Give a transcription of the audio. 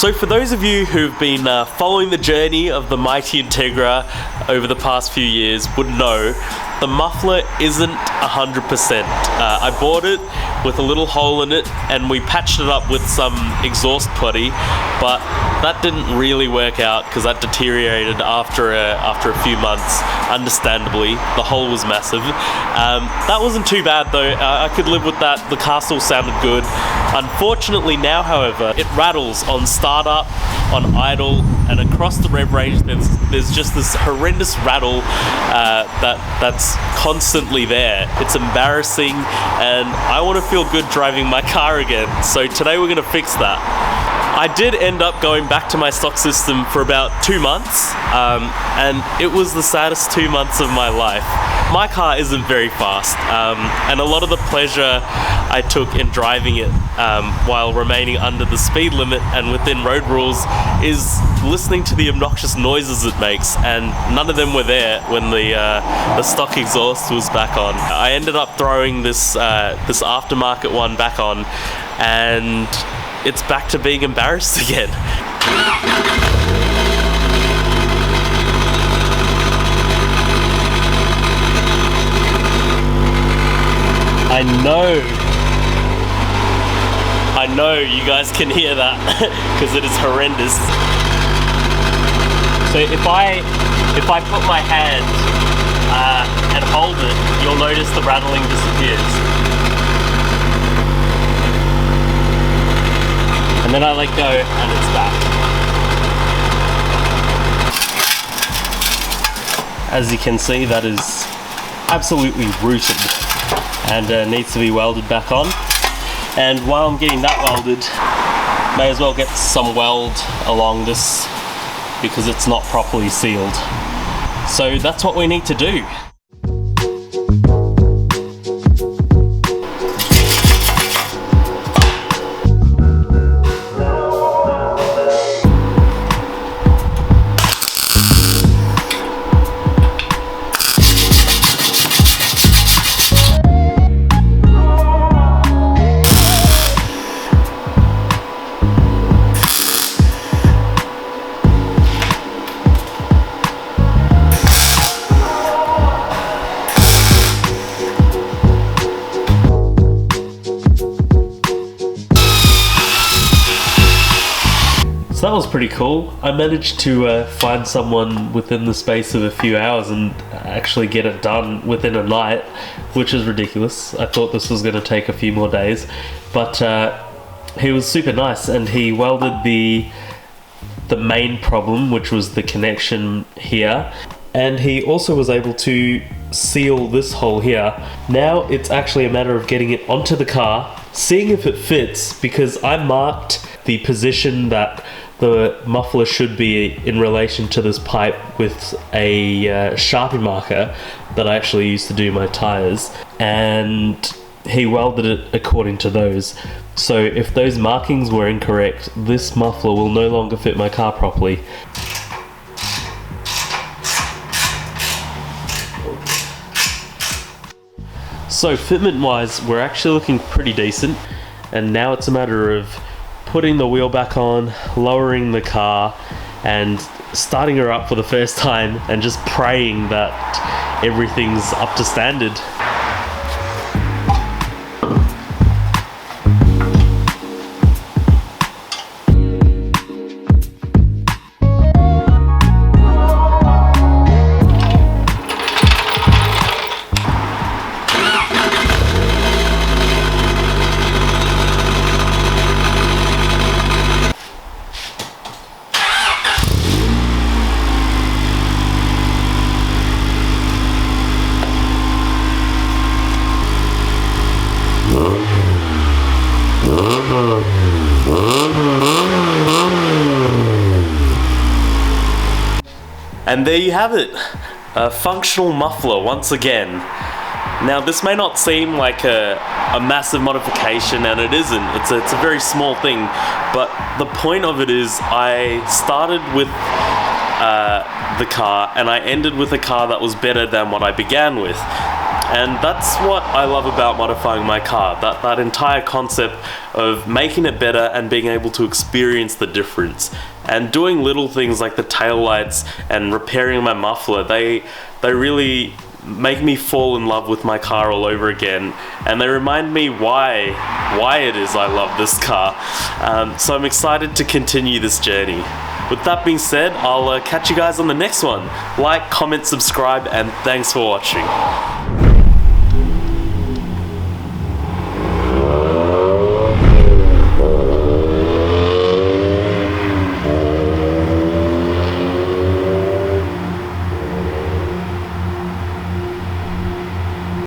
So for those of you who've been following the journey of the mighty Integra over the past few years would know, the muffler isn't 100%. I bought it with a little hole in it and we patched it up with some exhaust putty, but that didn't really work out because that deteriorated after a few months, understandably. The hole was massive. That wasn't too bad though. I could live with that. The car still sounded good. Unfortunately now, however, it rattles on startup, on idle, and across the rev range there's just this horrendous rattle that's constantly there. It's embarrassing and I want to feel good driving my car again. So today we're going to fix that. I did end up going back to my stock system for about 2 months, and it was the saddest 2 months of my life. My car isn't very fast, and a lot of the pleasure I took in driving it while remaining under the speed limit and within road rules is listening to the obnoxious noises it makes, and none of them were there when the stock exhaust was back on. I ended up throwing this aftermarket one back on, and it's back to being embarrassed again. I know you guys can hear that because it is horrendous. So if I put my hand and hold it, you'll notice the rattling disappears. And then I let go and it's back. As you can see, that is absolutely rooted and needs to be welded back on. And while I'm getting that welded, may as well get some weld along this because it's not properly sealed. So that's what we need to do. So that was pretty cool. I managed to find someone within the space of a few hours and actually get it done within a night, which is ridiculous. I thought this was going to take a few more days, but he was super nice and he welded the main problem, which was the connection here, and he also was able to seal this hole here. Now it's actually a matter of getting it onto the car, seeing if it fits, because I marked the position that the muffler should be in relation to this pipe with a Sharpie marker that I actually used to do my tires, and he welded it according to those. So if those markings were incorrect, this muffler will no longer fit my car properly. So fitment wise, we're actually looking pretty decent, and now it's a matter of putting the wheel back on, lowering the car, and starting her up for the first time and just praying that everything's up to standard. And there you have it, a functional muffler once again. Now this may not seem like a massive modification, and it isn't, it's a very small thing, but the point of it is I started with the car and I ended with a car that was better than what I began with. And that's what I love about modifying my car, that entire concept of making it better and being able to experience the difference. And doing little things like the taillights and repairing my muffler, they really make me fall in love with my car all over again, and they remind me why it is I love this car. So I'm excited to continue this journey. With that being said, I'll catch you guys on the next one. Like, comment, subscribe, and thanks for watching.